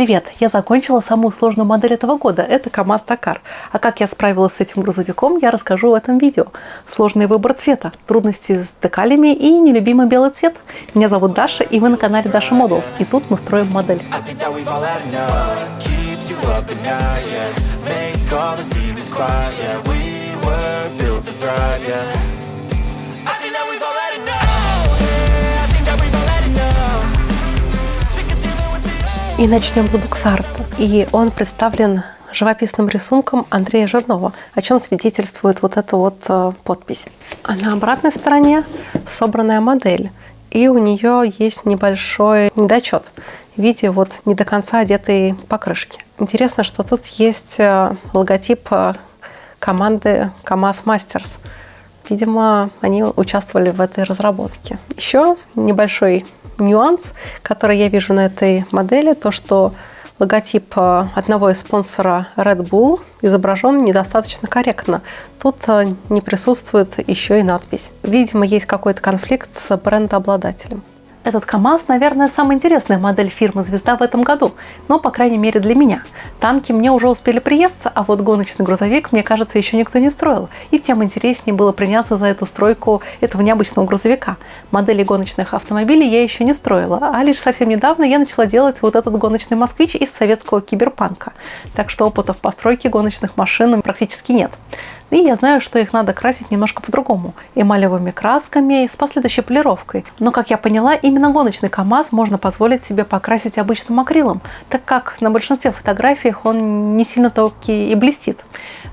Привет! Я закончила самую сложную модель этого года. Это КамАЗ Такар. А как я справилась с этим грузовиком, я расскажу в этом видео. Сложный выбор цвета, трудности с декалями и нелюбимый белый цвет. Меня зовут Даша, и вы на канале Даша Models. И тут мы строим модель. И начнем с буксарта. И он представлен живописным рисунком Андрея Жирнова, о чем свидетельствует вот эта вот подпись. А на обратной стороне собранная модель. И у нее есть небольшой недочет в виде вот не до конца одетой покрышки. Интересно, что тут есть логотип команды КамАЗ Мастерс. Видимо, они участвовали в этой разработке. Еще небольшой нюанс, который я вижу на этой модели, то, что логотип одного из спонсора Red Bull изображен недостаточно корректно. Тут не присутствует еще и надпись. Видимо, есть какой-то конфликт с брендообладателем. Этот КамАЗ, наверное, самая интересная модель фирмы «Звезда» в этом году. Но, по крайней мере, для меня. Танки мне уже успели приесться, а вот гоночный грузовик, мне кажется, еще никто не строил. И тем интереснее было приняться за эту стройку этого необычного грузовика. Модели гоночных автомобилей я еще не строила, а лишь совсем недавно я начала делать вот этот гоночный москвич из советского киберпанка. Так что опыта в постройке гоночных машин практически нет. И я знаю, что их надо красить немножко по-другому. Эмалевыми красками с последующей полировкой. Но, как я поняла, именно гоночный КамАЗ можно позволить себе покрасить обычным акрилом, так как на большинстве фотографий он не сильно тонкий и блестит.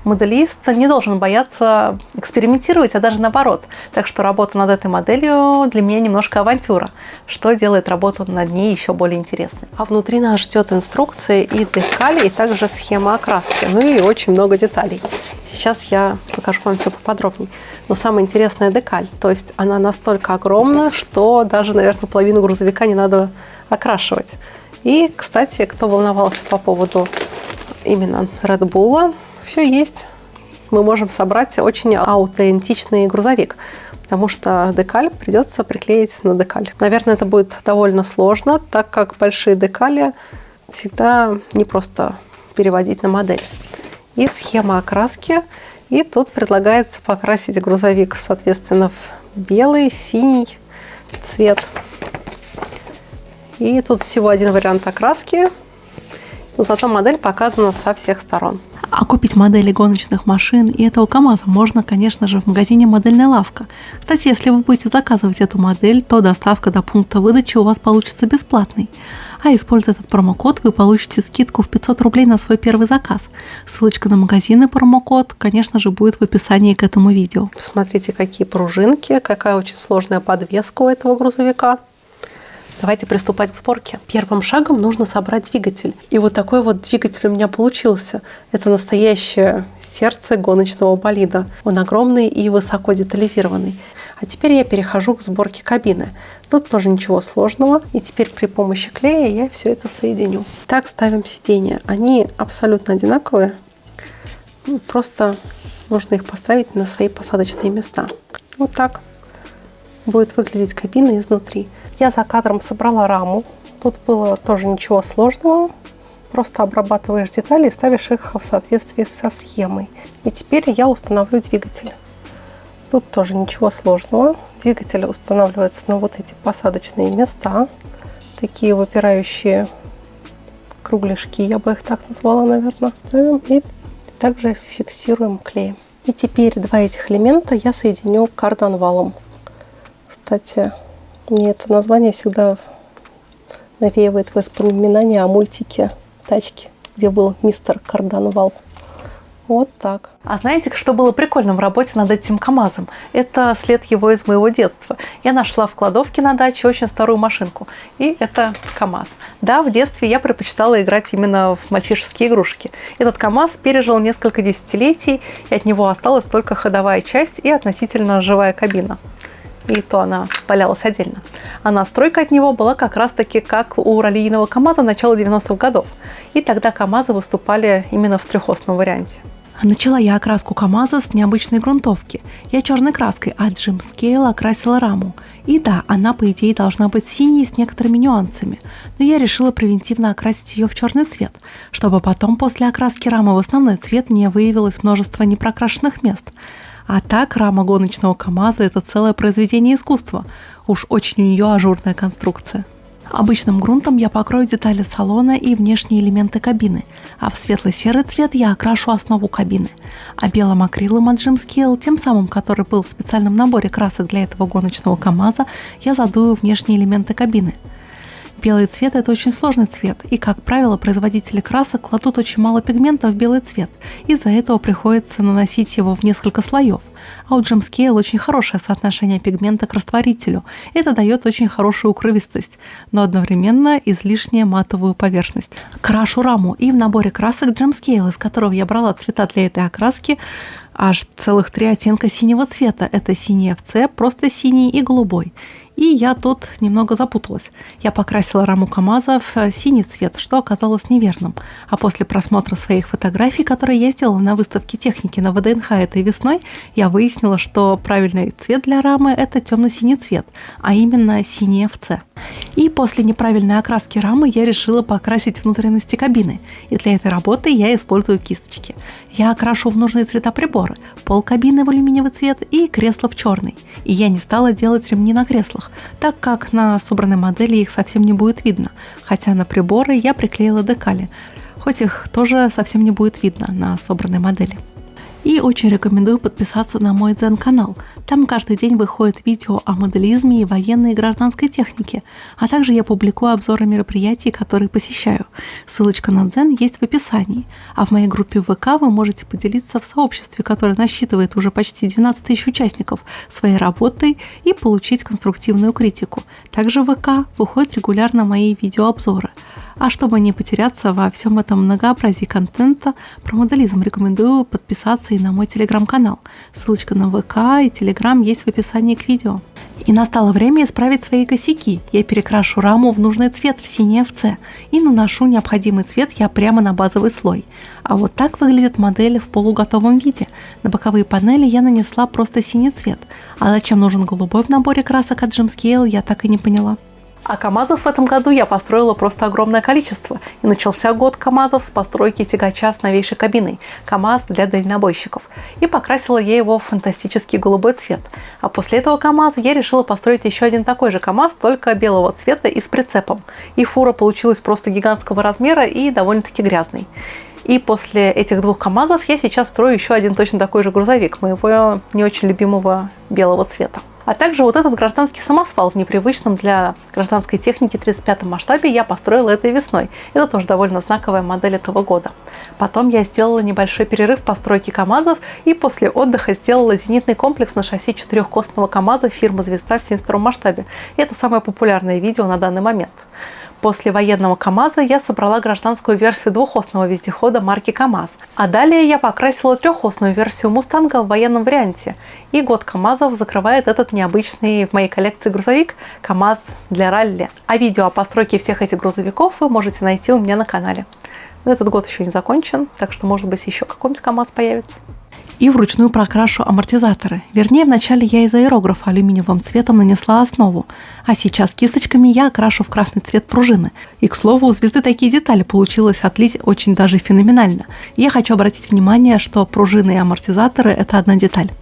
Моделист не должен бояться экспериментировать, а даже наоборот. Так что работа над этой моделью для меня немножко авантюра, что делает работу над ней еще более интересной. А внутри нас ждет инструкция и декали, и также схема окраски, ну и очень много деталей. Сейчас я покажу вам все поподробнее. Но самое интересное — декаль. То есть она настолько огромна, что даже, наверное, половину грузовика не надо окрашивать. И, кстати, кто волновался по поводу именно Red Bull, все есть. Мы можем собрать очень аутентичный грузовик, потому что декаль придется приклеить на декаль. Наверное, это будет довольно сложно, так как большие декали всегда не просто переводить на модель. И схема окраски. И тут предлагается покрасить грузовик, соответственно, в белый, синий цвет. И тут всего один вариант окраски, но зато модель показана со всех сторон. А купить модели гоночных машин и этого КамАЗа можно, конечно же, в магазине «Модельная лавка». Кстати, если вы будете заказывать эту модель, то доставка до пункта выдачи у вас получится бесплатной. А используя этот промокод, вы получите скидку в 500 рублей на свой первый заказ. Ссылочка на магазин и промокод, конечно же, будет в описании к этому видео. Посмотрите, какие пружинки, какая очень сложная подвеска у этого грузовика. Давайте приступать к сборке. Первым шагом нужно собрать двигатель. И вот такой вот двигатель у меня получился. Это настоящее сердце гоночного болида. Он огромный и высоко детализированный. А теперь я перехожу к сборке кабины. Тут тоже ничего сложного. И теперь при помощи клея я все это соединю. Так, ставим сиденья. Они абсолютно одинаковые. Просто нужно их поставить на свои посадочные места. Вот так будет выглядеть кабина изнутри. Я за кадром собрала раму. Тут было тоже ничего сложного. Просто обрабатываешь детали и ставишь их в соответствии со схемой. И теперь я установлю двигатель. Тут тоже ничего сложного. Двигатель устанавливается на вот эти посадочные места. Такие выпирающие кругляшки, я бы их так назвала, наверное. И также фиксируем клеем. И теперь два этих элемента я соединю кардан-валом. Кстати, мне это название всегда навеивает воспоминания о мультике «Тачки», где был мистер Кардан-вал. Вот так. А знаете, что было прикольно в работе над этим КамАЗом? Это след его из моего детства. Я нашла в кладовке на даче очень старую машинку. И это КамАЗ. Да, в детстве я предпочитала играть именно в мальчишеские игрушки. Этот КамАЗ пережил несколько десятилетий, и от него осталась только ходовая часть и относительно живая кабина. И то она валялась отдельно. А настройка от него была как раз-таки как у раллийного КамАЗа начала 90-х годов. И тогда КамАЗы выступали именно в трехосном варианте. Начала я окраску КамАЗа с необычной грунтовки. Я черной краской от Jim Scale окрасила раму. И да, она по идее должна быть синей с некоторыми нюансами, но я решила превентивно окрасить ее в черный цвет, чтобы потом после окраски рамы в основной цвет не выявилось множество непрокрашенных мест. А так рама гоночного КамАЗа – это целое произведение искусства. Уж очень у нее ажурная конструкция. Обычным грунтом я покрою детали салона и внешние элементы кабины, а в светло-серый цвет я окрашу основу кабины. А белым акрилом от Jim Scale, тем самым, который был в специальном наборе красок для этого гоночного КамАЗа, я задую внешние элементы кабины. Белый цвет – это очень сложный цвет, и, как правило, производители красок кладут очень мало пигмента в белый цвет, из-за этого приходится наносить его в несколько слоев. А у Jim Scale очень хорошее соотношение пигмента к растворителю. Это дает очень хорошую укрывистость, но одновременно излишне матовую поверхность. Крашу раму, и в наборе красок Jim Scale, из которого я брала цвета для этой окраски, аж целых 3 оттенка синего цвета. Это синий FC, просто синий и голубой. И я тут немного запуталась. Я покрасила раму КамАЗа в синий цвет, что оказалось неверным. А после просмотра своих фотографий, которые я сделала на выставке техники на ВДНХ этой весной, я выяснила, что правильный цвет для рамы – это темно-синий цвет, а именно синий FC. И после неправильной окраски рамы я решила покрасить внутренности кабины. И для этой работы я использую кисточки. Я окрашу в нужные цвета приборы: пол кабины в алюминиевый цвет и кресло в черный. И я не стала делать ремни на креслах, так как на собранной модели их совсем не будет видно, хотя на приборы я приклеила декали, хоть их тоже совсем не будет видно на собранной модели. И очень рекомендую подписаться на мой Дзен-канал. Там каждый день выходит видео о моделизме и военной и гражданской технике, а также я публикую обзоры мероприятий, которые посещаю. Ссылочка на Дзен есть в описании, а в моей группе ВК вы можете поделиться в сообществе, которое насчитывает уже почти 12 тысяч участников, своей работой и получить конструктивную критику. Также в ВК выходят регулярно мои видеообзоры. А чтобы не потеряться во всем этом многообразии контента про моделизм, рекомендую подписаться и на мой телеграм-канал. Ссылочка на ВК и телеграм есть в описании к видео. И настало время исправить свои косяки. Я перекрашу раму в нужный цвет, в синий FC, и наношу необходимый цвет я прямо на базовый слой. А вот так выглядит модель в полуготовом виде. На боковые панели я нанесла просто синий цвет. А зачем нужен голубой в наборе красок от Jim Scale, я так и не поняла. А КамАЗов в этом году я построила просто огромное количество. И начался год КамАЗов с постройки тягача с новейшей кабиной. КамАЗ для дальнобойщиков. И покрасила я его в фантастический голубой цвет. А после этого КамАЗа я решила построить еще один такой же КамАЗ, только белого цвета и с прицепом. И фура получилась просто гигантского размера и довольно-таки грязной. И после этих 2 КамАЗов я сейчас строю еще один точно такой же грузовик моего не очень любимого белого цвета. А также вот этот гражданский самосвал в непривычном для гражданской техники 35-м масштабе я построила этой весной. Это тоже довольно знаковая модель этого года. Потом я сделала небольшой перерыв в постройке КамАЗов и после отдыха сделала зенитный комплекс на шасси 4-костного КамАЗа фирмы «Звезда» в 72-м масштабе. И это самое популярное видео на данный момент. После военного КамАЗа я собрала гражданскую версию 2-осного вездехода марки КамАЗ. А далее я покрасила 3-осную версию Мустанга в военном варианте. И год КамАЗов закрывает этот необычный в моей коллекции грузовик КамАЗ для ралли. А видео о постройке всех этих грузовиков вы можете найти у меня на канале. Но этот год еще не закончен, так что, может быть, еще какой-нибудь КамАЗ появится. И вручную прокрашу амортизаторы. Вернее, вначале я из аэрографа алюминиевым цветом нанесла основу, а сейчас кисточками я окрашу в красный цвет пружины. И, к слову, у «Звезды» такие детали получилось отлить очень даже феноменально. Я хочу обратить внимание, что пружины и амортизаторы – это одна деталь.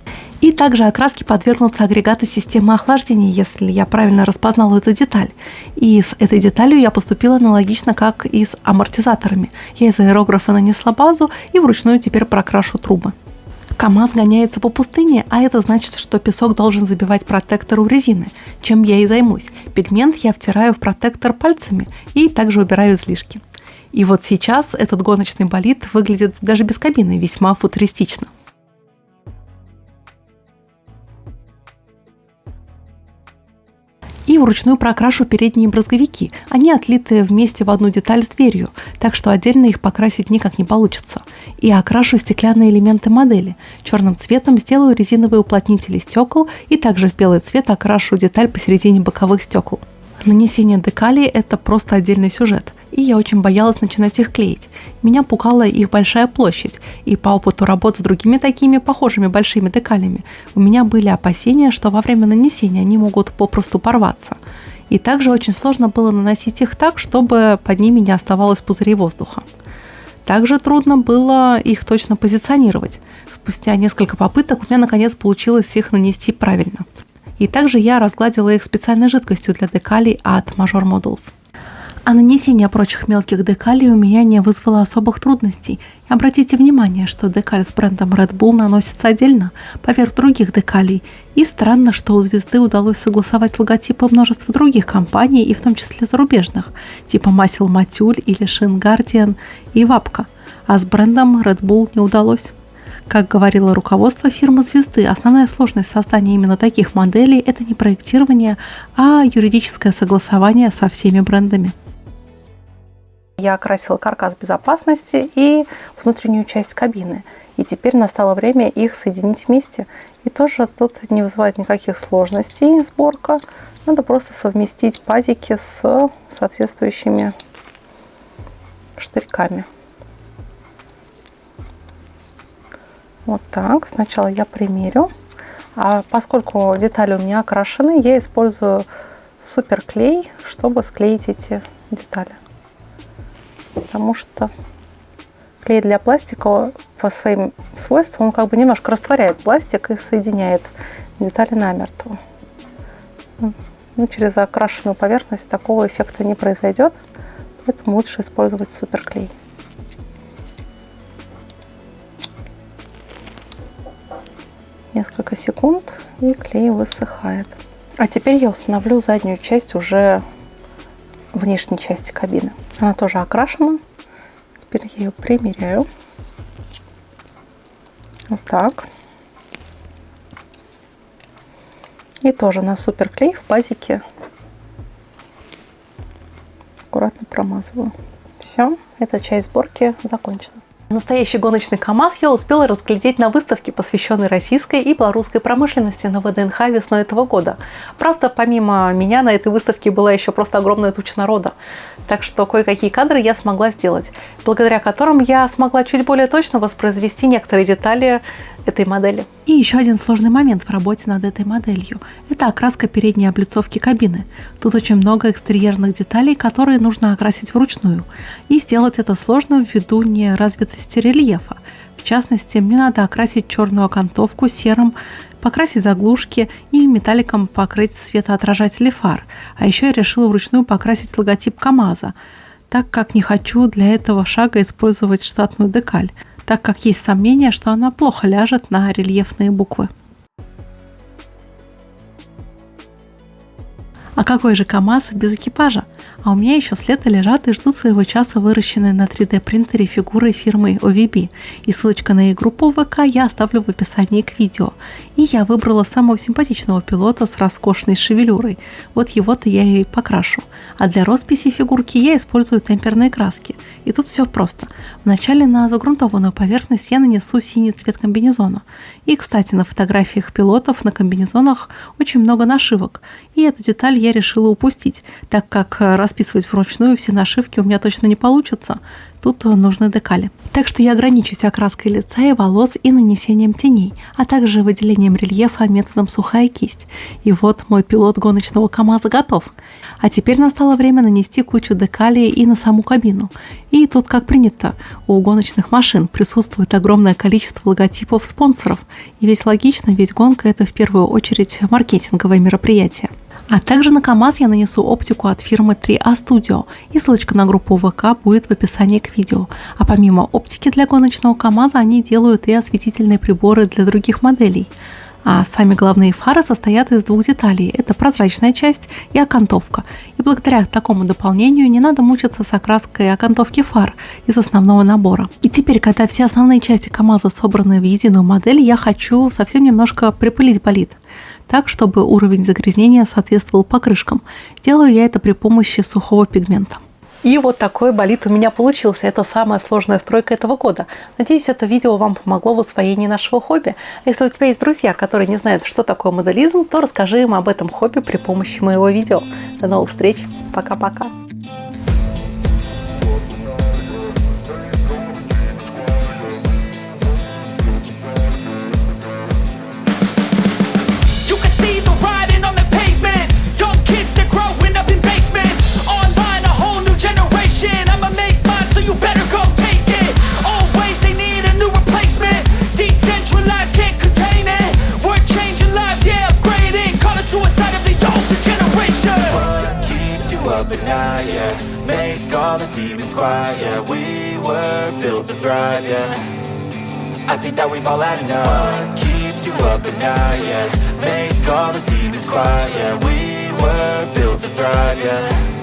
И также окраске подвергнутся агрегаты системы охлаждения, если я правильно распознала эту деталь. И с этой деталью я поступила аналогично, как и с амортизаторами. Я из аэрографа нанесла базу и вручную теперь прокрашу трубы. КамАЗ гоняется по пустыне, а это значит, что песок должен забивать протектор у резины, чем я и займусь. Пигмент я втираю в протектор пальцами и также убираю излишки. И вот сейчас этот гоночный болид выглядит даже без кабины весьма футуристично. И вручную прокрашу передние брызговики. Они отлиты вместе в одну деталь с дверью, так что отдельно их покрасить никак не получится. И окрашу стеклянные элементы модели. Черным цветом сделаю резиновые уплотнители стекол и также в белый цвет окрашу деталь посередине боковых стекол. Нанесение декалей – это просто отдельный сюжет. и я очень боялась начинать их клеить. Меня пугала их большая площадь, и по опыту работы с другими такими похожими большими декалями у меня были опасения, что во время нанесения они могут попросту порваться. И также очень сложно было наносить их так, чтобы под ними не оставалось пузырей воздуха. Также трудно было их точно позиционировать. Спустя несколько попыток у меня наконец получилось их нанести правильно. И также я разгладила их специальной жидкостью для декалей от Major Models. А нанесение прочих мелких декалей у меня не вызвало особых трудностей. Обратите внимание, что декаль с брендом Red Bull наносится отдельно, поверх других декалей. И странно, что у звезды удалось согласовать логотипы множества других компаний, и в том числе зарубежных, типа масел Матюль или Шин Guardian и Вапка. А с брендом Red Bull не удалось. Как говорило руководство фирмы «Звезды», основная сложность создания именно таких моделей – это не проектирование, а юридическое согласование со всеми брендами. Я окрасила каркас безопасности и внутреннюю часть кабины. И теперь настало время их соединить вместе. И тоже тут не вызывает никаких сложностей сборка. Надо просто совместить пазики с соответствующими штырьками. Вот так. Сначала я примерю. А поскольку детали у меня окрашены, я использую суперклей, чтобы склеить эти детали. Потому что клей для пластика по своим свойствам, он как бы немножко растворяет пластик и соединяет детали намертво. Ну, через окрашенную поверхность такого эффекта не произойдет, поэтому лучше использовать суперклей. Несколько секунд, и клей высыхает. А теперь я установлю заднюю часть уже внешней части кабины. Она тоже окрашена. Теперь я ее примеряю. Вот так. И тоже на суперклей в пазике аккуратно промазываю. Все, эта часть сборки закончена. Настоящий гоночный КАМАЗ я успела разглядеть на выставке, посвященной российской и белорусской промышленности на ВДНХ весной этого года. Правда, помимо меня на этой выставке была еще просто огромная туча народа. Так что кое-какие кадры я смогла сделать, благодаря которым я смогла чуть более точно воспроизвести некоторые детали этой модели. И еще один сложный момент в работе над этой моделью – это окраска передней облицовки кабины. Тут очень много экстерьерных деталей, которые нужно окрасить вручную. И сделать это сложно ввиду неразвитости рельефа. В частности, мне надо окрасить черную окантовку серым, покрасить заглушки и металликом покрыть светоотражатели фар. А еще я решила вручную покрасить логотип КАМАЗа, так как не хочу для этого шага использовать штатную декаль, так как есть сомнение, что она плохо ляжет на рельефные буквы. А какой же КАМАЗ без экипажа? А у меня еще с лета лежат и ждут своего часа выращенные на 3D принтере фигуры фирмы OVB. И ссылочка на их группу в ВК я оставлю в описании к видео. И я выбрала самого симпатичного пилота с роскошной шевелюрой. Вот его-то я и покрашу. А для росписи фигурки я использую темперные краски. И тут все просто. Вначале на загрунтованную поверхность я нанесу синий цвет комбинезона. И, кстати, на фотографиях пилотов на комбинезонах очень много нашивок. И эту деталь я решила упустить, так как расписывать вручную все нашивки у меня точно не получится. Тут нужны декали. Так что я ограничусь окраской лица и волос и нанесением теней, а также выделением рельефа методом сухая кисть. И вот мой пилот гоночного КАМАЗа готов. А теперь настало время нанести кучу декалей и на саму кабину. И тут, как принято, у гоночных машин присутствует огромное количество логотипов спонсоров. И ведь логично, ведь гонка – это в первую очередь маркетинговое мероприятие. А также на КАМАЗ я нанесу оптику от фирмы 3A Studio, и ссылочка на группу ВК будет в описании к видео. А помимо оптики для гоночного КАМАЗа они делают и осветительные приборы для других моделей. А сами главные фары состоят из двух деталей. Это прозрачная часть и окантовка. И благодаря такому дополнению не надо мучиться с окраской окантовки фар из основного набора. И теперь, когда все основные части КАМАЗа собраны в единую модель, я хочу совсем немножко припылить болид, так, чтобы уровень загрязнения соответствовал покрышкам. Делаю я это при помощи сухого пигмента. И вот такой болид у меня получился. Это самая сложная стройка этого года. Надеюсь, это видео вам помогло в освоении нашего хобби. А если у тебя есть друзья, которые не знают, что такое моделизм, то расскажи им об этом хобби при помощи моего видео. До новых встреч. Пока-пока. quiet, yeah. We were built to thrive, yeah. I think that we've all had enough. What keeps you up at night, yeah. Make all the demons quiet, yeah. We were built to thrive, yeah.